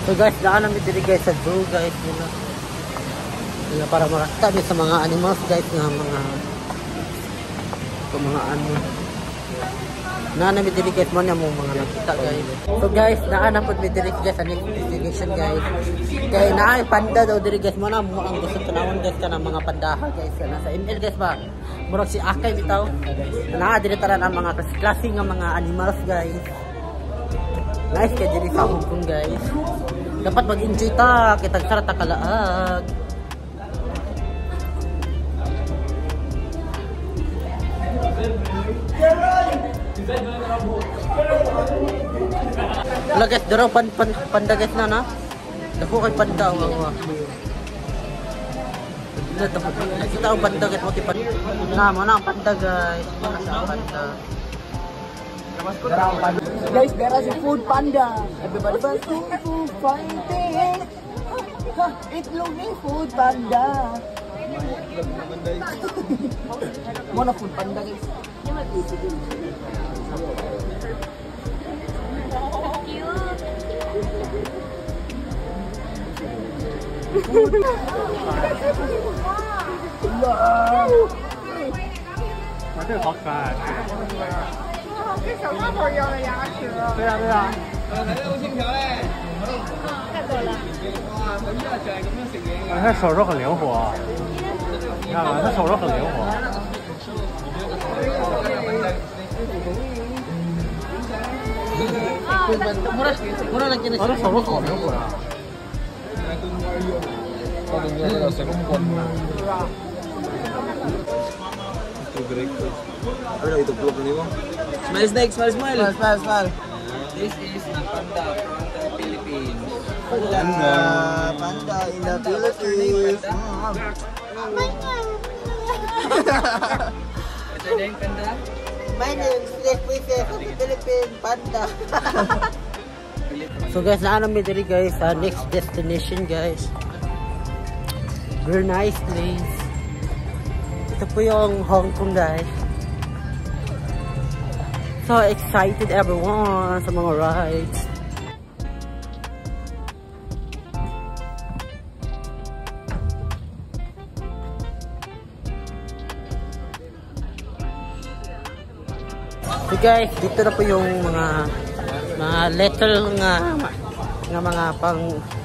So guys, daan namin dito guys sa zoo guys. Yun, para makakita din sa mga animals guys nga mga ano. Naan namin dito guys mo niya mga nakita guys. So guys, daan na po dito guys sa next destination guys. Kaya naan panda daw dito guys mo na mo ang gusto tanawon guys ka ng mga pandaha guys. Sa ML guys ba? Murag si Akay bitaw. Naa dito taran ang mga klase nga mga animals guys. Nice kaya dito sa Hong Kong guys. Dapat mag-enjoy ta, kitag sarata kalaag. Wala guys, daraw panda guys na. Dako kay panda. Nakita ang panda guys, mati panda. Mana ang panda guys. Panda. Guys, there is a food panda. Everybody wants food fighting. It's looking food panda. Mana food panda guys? Wow. 这个好可爱。跟小泡泡一样的牙齿。对呀对呀。来这个金条嘞。太多了。哇，我一下起来咁样食嘢。他手手很灵活，你看吧，他手手很灵活。Mura lang kini. 他的手手好灵活啊。Smile snake, smile, smile. Smile, smile. This is a panda from the Philippines. Panda in the Philippines. What's your name, panda? My name is Snake Princess of the Philippines, Panda. So guys, naan namin dito guys sa next destination guys. Very nice place. Ito po yung Hong Kong guys. So excited everyone sa mga rides. So guys, dito na po yung mga little nga mga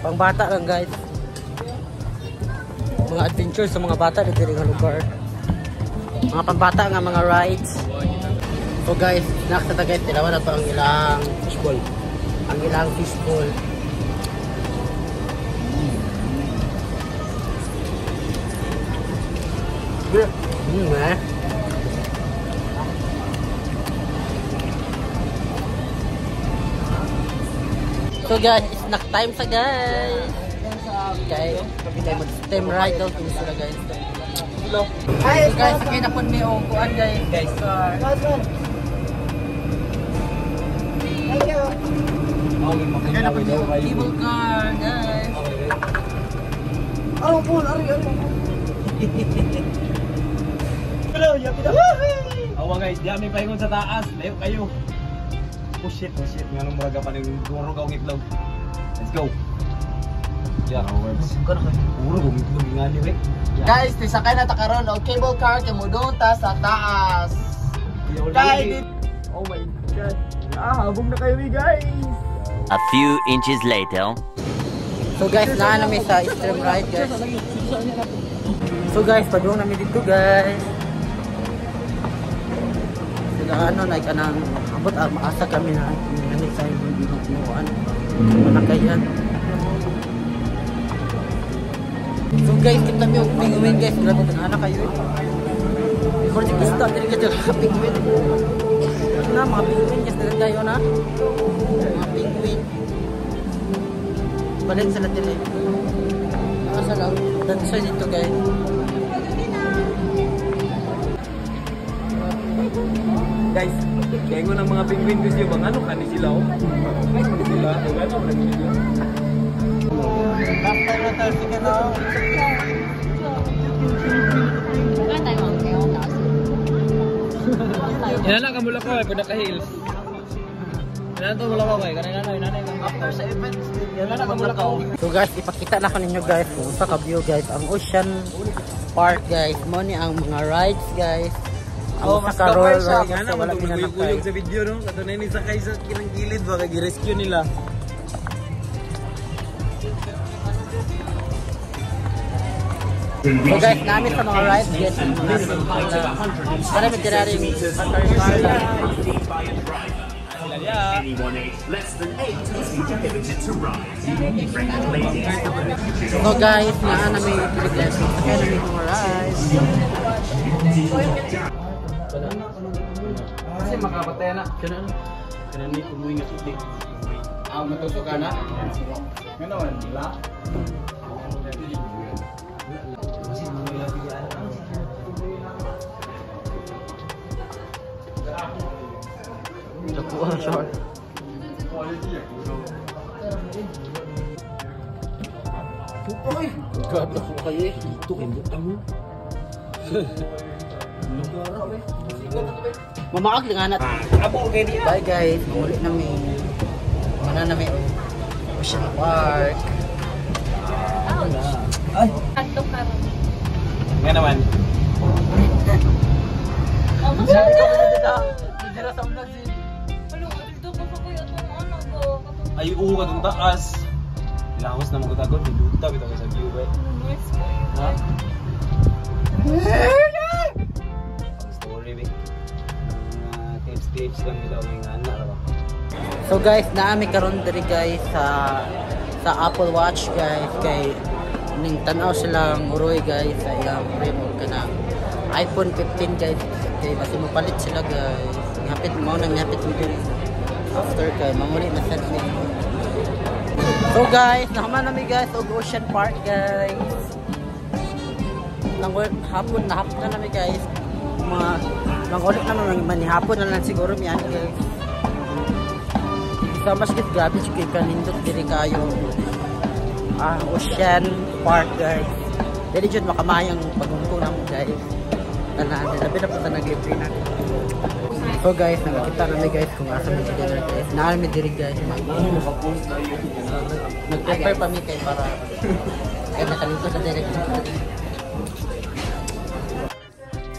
pangbata lang guys. Mga adventures sa mga bata dito rin nga lugar. Mga pambata nga mga rides. So guys, nakita guys, tilawan na to ang ilang fishbowl. Ang ilang fishbowl. Eh. So guys, snack time sa guys. Okay, kami tayo mag-stem ride daw kung sila guys. So guys, sakay na po may kuan guys. Guys, Thank you. sakay na po may cable car guys. Oh, Paul, ari. Hello, yapit. Awa guys, di kami paingon sa taas. Layo kayo. Oh shit. Nga nung muraga pa ng guro ka itlog. Let's go. Yeah, words. Puro gumitlog nga ni Rick. Guys, tisakay na takaron og cable car kay mudong ta sa taas. Guys, oh my god. Habong na kayo guys. A few inches later. So guys, naan namin sa stream ride guys. So guys, padung namin dito guys. Sila ano, like kanang abot maasa kami na nganit sa hindi kinuan. Manakayan. So guys, kita mo yung penguin guys. Grabe ng anak kayo. Before di gusto, dili ka dyan penguin. Ito na, mga penguin guys. Dali tayo na. Mga penguin. Balik sila dili. Asa lang. Dan siya dito guys. Guys, kaya ng mga penguin guys yung ano kani sila oh. Kani sila, ano lagi nila. Last time na tayo sige na. Yan na kamula ko, pwede ka hills. After sa events, yan na Mulakaw. So guys, ipakita na ko ninyo guys kung sa ka-view guys ang Ocean Park guys. Mo ni ang mga rides guys. Ang sa ka-roller Nga naman itong naguyog-uyog sa video no. Kato na yun sakay sa kinang gilid baka gi-rescue nila. So guys, namin sa mga rides guys. Para may tiraring Anyone aged less than 8 must be prohibited to ride. Pregnant ladies. So guys, naan na may piliglas. Kaya na may mga rides. Kasi makapatay na. Kanang ni kumuy nga puti. Matusok ka na? Gano'n, wala? Nakuha siya. Gato ko kayo eh. Ito kayo butang mo. Mamaag lang anak. Bye guys. Maulit namin. Mana namin. Ocean Park. Ay! Nga naman. Ay, oo ka itong taas. Lahos na magkatagot. May luta. Bito ka sa view ba? Ha? Ang story ba? Clips lang nila. May nga na. So guys, naami karon diri guys sa Apple Watch guys kay ning tan-aw silang uroy guys sa iyang remote kana iPhone 15 guys kay basi mapalit sila guys. Hapit mo nang hapit mo after kay mamuli na sad ni. So guys, naman nami guys og Ocean Park guys. Nang hapon na nami guys. Nang ulit naman manihapon na lang siguro mi ani guys. So mas gid grabe si kanindot diri kayo. Ocean Park guys. Dili jud makamayang pagungko namo guys. Tanan labi na po ta nag-free na. So guys, nakita namin guys kung asa mo dinner guys. Naami diri guys. Nag-prepare pa mi kay para kay matalito sa direct.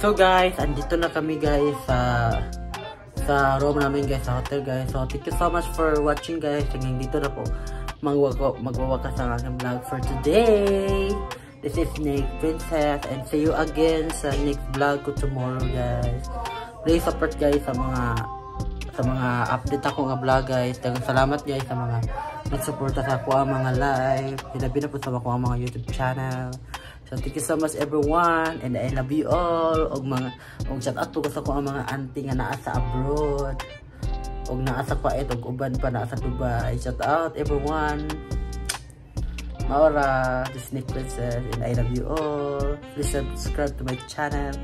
So guys, andito na kami guys sa room namin guys, sa hotel guys. So thank you so much for watching guys. Hanggang dito na po magwawakas ang aking vlog for today. This is Nick Princess and see you again sa next vlog ko tomorrow guys. Please support guys sa mga update ako nga vlog guys. Daghang salamat guys sa mga nagsuporta sa ako ang mga live. Hilabi na po sa ako ang mga YouTube channel. So thank you so much everyone and I love you all. Og shout out po sa ako ang mga auntie nga naa sa abroad. Og naa sa Kuwait og uban pa naa sa Dubai. Shout out everyone. Maura, this is Nick Princess and I love you all. Please subscribe to my channel.